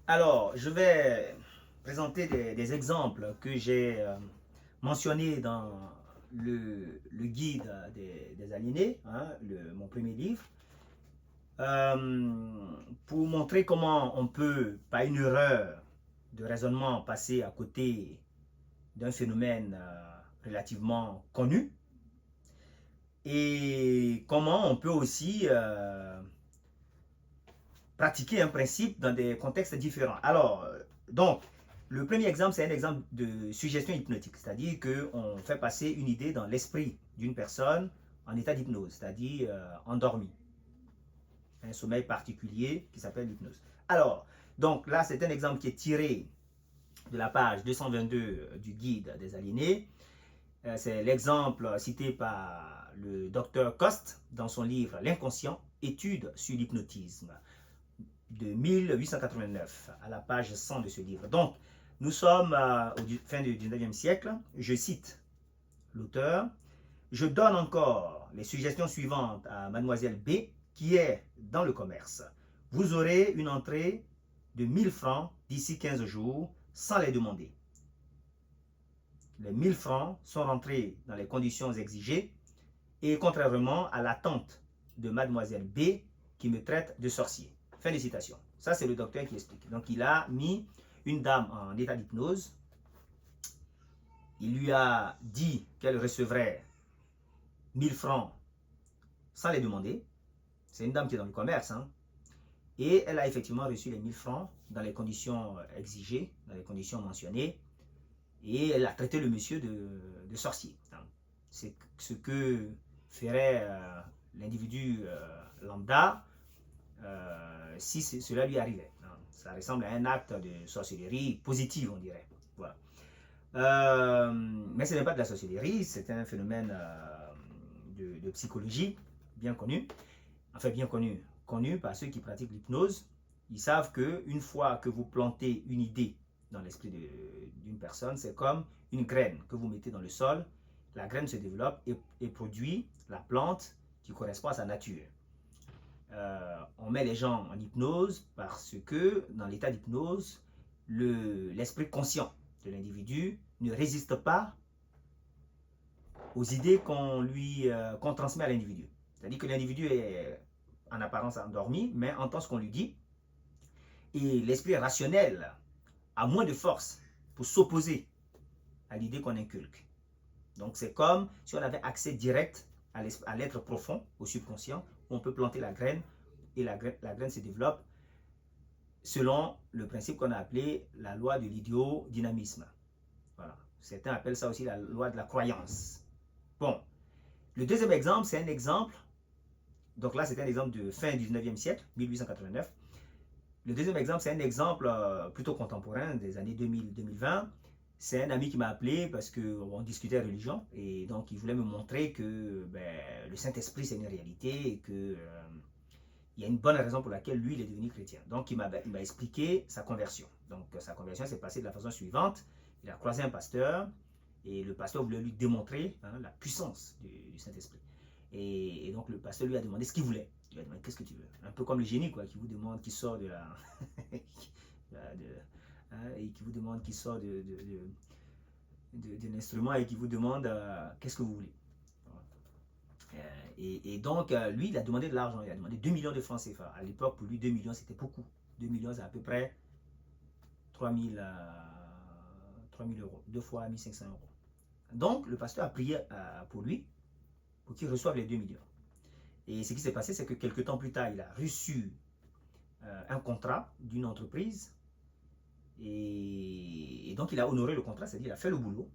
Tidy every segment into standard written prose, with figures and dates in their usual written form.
Alors, je vais présenter des exemples que j'ai mentionnés dans le guide des aliénés, hein, mon premier livre, pour montrer comment on peut, par une erreur de raisonnement, passer à côté d'un phénomène relativement connu et comment on peut aussi pratiquer un principe dans des contextes différents. Alors, donc, le premier exemple, c'est un exemple de suggestion hypnotique, c'est-à-dire qu'on fait passer une idée dans l'esprit d'une personne en état d'hypnose, c'est-à-dire endormi, un sommeil particulier qui s'appelle l'hypnose. Alors, donc là, c'est un exemple qui est tiré de la page 222 du guide des aliénés. C'est l'exemple cité par le docteur Coste dans son livre L'inconscient, études sur l'hypnotisme de 1889 à la page 100 de ce livre. Donc, nous sommes au fin du 19e siècle. Je cite l'auteur. Je donne encore les suggestions suivantes à mademoiselle B qui est dans le commerce. Vous aurez une entrée de 1000 francs d'ici 15 jours sans les demander. Les 1000 francs sont rentrés dans les conditions exigées et contrairement à l'attente de mademoiselle B qui me traite de sorcier. Fin de citation. Ça, c'est le docteur qui explique. Donc, il a mis une dame en état d'hypnose. Il lui a dit qu'elle recevrait 1000 francs sans les demander. C'est une dame qui est dans le commerce. Hein. Et elle a effectivement reçu les 1000 francs dans les conditions exigées, dans les conditions mentionnées. Et elle a traité le monsieur de sorcier. Hein. C'est ce que ferait l'individu lambda si cela lui arrivait. Hein. Ça ressemble à un acte de sorcellerie positive, on dirait. Voilà. Mais ce n'est pas de la sorcellerie, c'est un phénomène de psychologie bien connu. Enfin, bien connu. Connu par ceux qui pratiquent l'hypnose. Ils savent qu'une fois que vous plantez une idée dans l'esprit d'une personne, c'est comme une graine que vous mettez dans le sol. La graine se développe et produit la plante qui correspond à sa nature. On met les gens en hypnose parce que dans l'état d'hypnose, l'esprit conscient de l'individu ne résiste pas aux idées qu'on transmet à l'individu. C'est-à-dire que l'individu est en apparence endormi, mais entend ce qu'on lui dit. Et l'esprit rationnel a moins de force pour s'opposer à l'idée qu'on inculque. Donc c'est comme si on avait accès direct à l'être profond, au subconscient, où on peut planter la graine et la graine se développe selon le principe qu'on a appelé la loi de l'idiodynamisme. Voilà. Certains appellent ça aussi la loi de la croyance. Bon, le deuxième exemple, c'est un exemple, donc là c'est un exemple de fin du 19e siècle, 1889. Le deuxième exemple, c'est un exemple plutôt contemporain des années 2000-2020. C'est un ami qui m'a appelé parce qu'on discutait religion et donc il voulait me montrer que le Saint-Esprit c'est une réalité et que il y a une bonne raison pour laquelle lui il est devenu chrétien. Donc il m'a expliqué sa conversion. Donc sa conversion s'est passée de la façon suivante. Il a croisé un pasteur et le pasteur voulait lui démontrer la puissance du Saint-Esprit. Et donc le pasteur lui a demandé ce qu'il voulait. Il lui a demandé qu'est-ce que tu veux. Un peu comme le génie quoi, qui vous demande, qui sort de la... et qui vous demande, qui sort de l'instrument et qui vous demande qu'est-ce que vous voulez. Et donc, lui, il a demandé de l'argent. Il a demandé 2 millions de francs CFA. À l'époque, pour lui, 2 millions, c'était beaucoup. 2 millions, c'est à peu près 3000 euros. 2 fois 1500 euros. Donc, le pasteur a prié pour lui, pour qu'il reçoive les 2 millions. Et ce qui s'est passé, c'est que quelques temps plus tard, il a reçu un contrat d'une entreprise. Et donc, il a honoré le contrat, c'est-à-dire il a fait le boulot.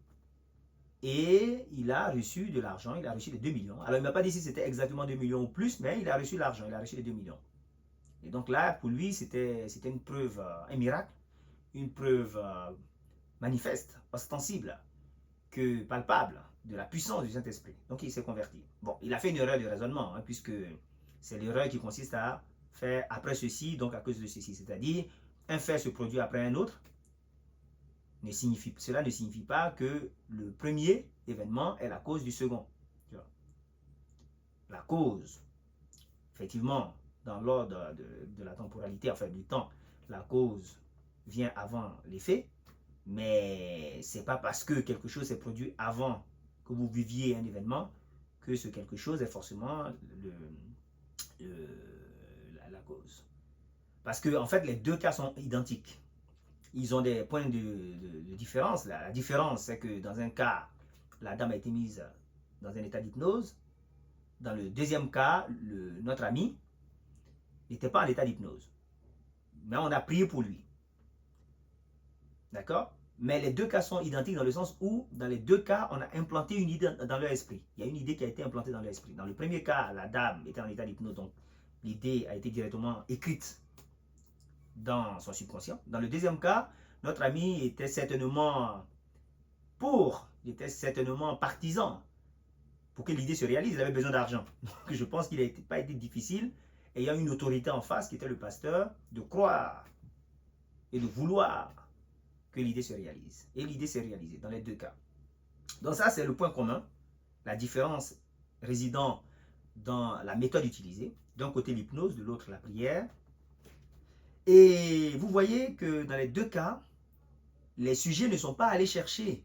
Et il a reçu de l'argent, il a reçu les 2 millions. Alors, il ne m'a pas dit si c'était exactement 2 millions ou plus, mais il a reçu l'argent, il a reçu les 2 millions. Et donc là, pour lui, c'était une preuve, un miracle, une preuve manifeste, ostensible, palpable de la puissance du Saint-Esprit. Donc, il s'est converti. Bon, il a fait une erreur de raisonnement, hein, puisque c'est l'erreur qui consiste à faire après ceci, donc à cause de ceci. C'est-à-dire, un fait se produit après un autre. Cela ne signifie pas que le premier événement est la cause du second. La cause, effectivement, dans l'ordre de la temporalité, enfin du temps, la cause vient avant les faits, mais c'est pas parce que quelque chose s'est produit avant que vous viviez un événement que ce quelque chose est forcément la cause. Parce que en fait, les deux cas sont identiques. Ils ont des points de différence. La différence, c'est que dans un cas, la dame a été mise dans un état d'hypnose. Dans le deuxième cas, notre ami n'était pas en état d'hypnose. Mais on a prié pour lui. D'accord? Mais les deux cas sont identiques dans le sens où, dans les deux cas, on a implanté une idée dans leur esprit. Il y a une idée qui a été implantée dans leur esprit. Dans le premier cas, la dame était en état d'hypnose, donc l'idée a été directement écrite dans son subconscient. Dans le deuxième cas, notre ami était certainement était certainement partisan pour que l'idée se réalise. Il avait besoin d'argent. Donc je pense qu'il n'a pas été difficile, ayant une autorité en face qui était le pasteur, de croire et de vouloir que l'idée se réalise. Et l'idée s'est réalisée dans les deux cas. Donc ça, c'est le point commun. La différence résidant dans la méthode utilisée. D'un côté l'hypnose, de l'autre la prière. Et vous voyez que dans les deux cas, les sujets ne sont pas allés chercher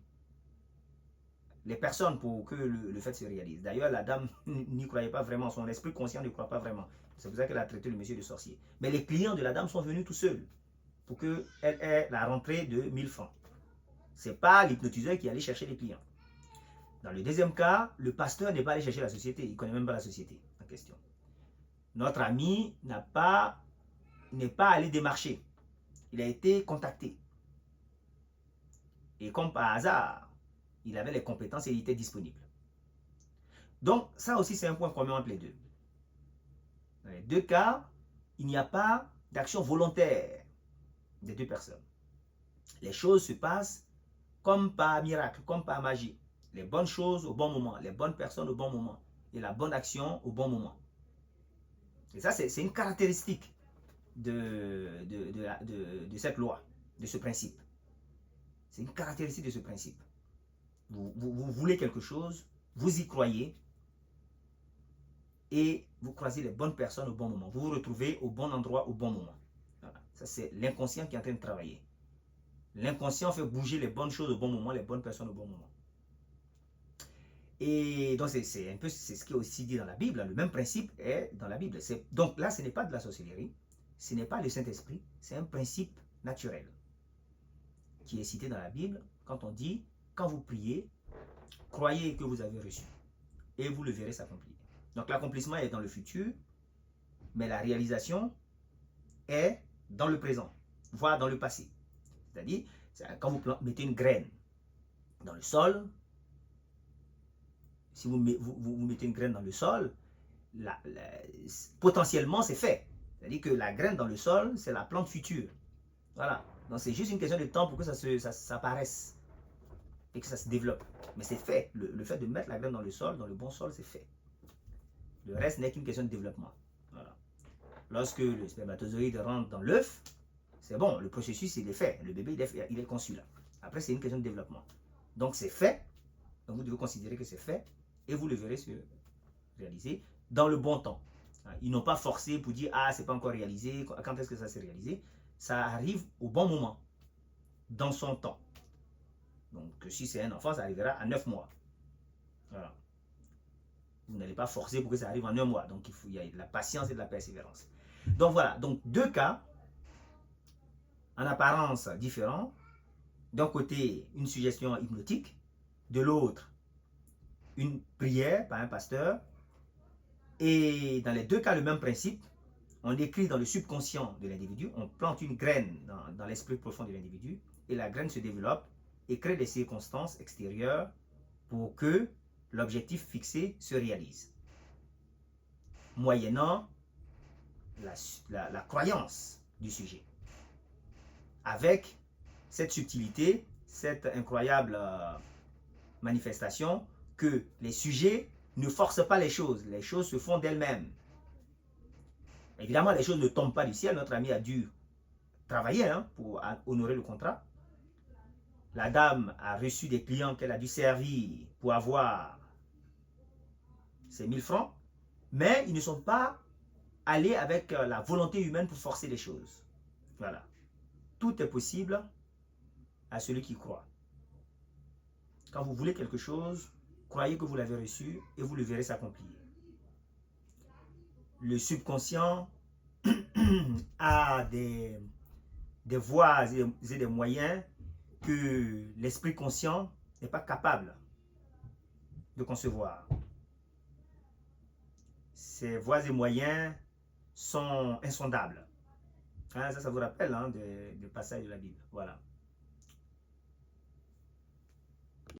les personnes pour que le fait se réalise. D'ailleurs, la dame n'y croyait pas vraiment, son esprit conscient ne croit pas vraiment. C'est pour ça qu'elle a traité le monsieur de sorcier. Mais les clients de la dame sont venus tout seuls pour qu'elle ait la rentrée de 1000 francs. Ce n'est pas l'hypnotiseur qui allait chercher les clients. Dans le deuxième cas, le pasteur n'est pas allé chercher la société, il ne connaît même pas la société en question. Notre ami n'est pas allé démarcher, il a été contacté. Et comme par hasard, il avait les compétences et il était disponible. Donc, ça aussi, c'est un point commun entre les deux. Dans les deux cas, il n'y a pas d'action volontaire des deux personnes. Les choses se passent comme par miracle, comme par magie. Les bonnes choses au bon moment, les bonnes personnes au bon moment et la bonne action au bon moment. Et ça, c'est une caractéristique de cette loi, de ce principe. C'est une caractéristique de ce principe. Vous voulez quelque chose, vous y croyez et vous croisez les bonnes personnes au bon moment. Vous vous retrouvez au bon endroit au bon moment. Voilà. Ça, c'est l'inconscient qui est en train de travailler. L'inconscient fait bouger les bonnes choses au bon moment, les bonnes personnes au bon moment. Et donc, c'est un peu ce qui est aussi dit dans la Bible. Le même principe est dans la Bible. Donc là, ce n'est pas de la sorcellerie, ce n'est pas le Saint-Esprit, c'est un principe naturel qui est cité dans la Bible quand on dit, quand vous priez, croyez que vous avez reçu et vous le verrez s'accomplir. Donc l'accomplissement est dans le futur, mais la réalisation est dans le présent, voire dans le passé. C'est-à-dire, quand vous mettez une graine dans le sol, si vous mettez une graine dans le sol, potentiellement c'est fait. C'est-à-dire que la graine dans le sol, c'est la plante future. Voilà. Donc c'est juste une question de temps pour que ça apparaisse et que ça se développe. Mais c'est fait. Le fait de mettre la graine dans le sol, dans le bon sol, c'est fait. Le reste n'est qu'une question de développement. Voilà. Lorsque le spermatozoïde rentre dans l'œuf, c'est bon, le processus il est fait. Le bébé il est conçu là. Après c'est une question de développement. Donc c'est fait. Donc vous devez considérer que c'est fait et vous le verrez se réaliser dans le bon temps. Ils n'ont pas forcé pour dire ah c'est pas encore réalisé, quand est-ce que ça s'est réalisé. Ça arrive au bon moment, dans son temps. Donc si c'est un enfant, ça arrivera à 9 mois. Voilà. Vous n'allez pas forcer pour que ça arrive en 1 mois. Donc il y a de la patience et de la persévérance. Donc voilà, donc deux cas en apparence différents. D'un côté, une suggestion hypnotique, de l'autre, une prière par un pasteur. Et dans les deux cas, le même principe. On écrit dans le subconscient de l'individu, on plante une graine dans l'esprit profond de l'individu et la graine se développe et crée des circonstances extérieures pour que l'objectif fixé se réalise. Moyennant la croyance du sujet. Avec cette subtilité, cette incroyable manifestation que les sujets ne forcent pas les choses se font d'elles-mêmes. Évidemment, les choses ne tombent pas du ciel. Notre ami a dû travailler pour honorer le contrat. La dame a reçu des clients qu'elle a dû servir pour avoir ses 1000 francs. Mais ils ne sont pas allés avec la volonté humaine pour forcer les choses. Voilà. Tout est possible à celui qui croit. Quand vous voulez quelque chose, croyez que vous l'avez reçu et vous le verrez s'accomplir. Le subconscient a des voies et des moyens que l'esprit conscient n'est pas capable de concevoir. Ces voies et moyens sont insondables. Hein, ça vous rappelle des passages de la Bible. Voilà.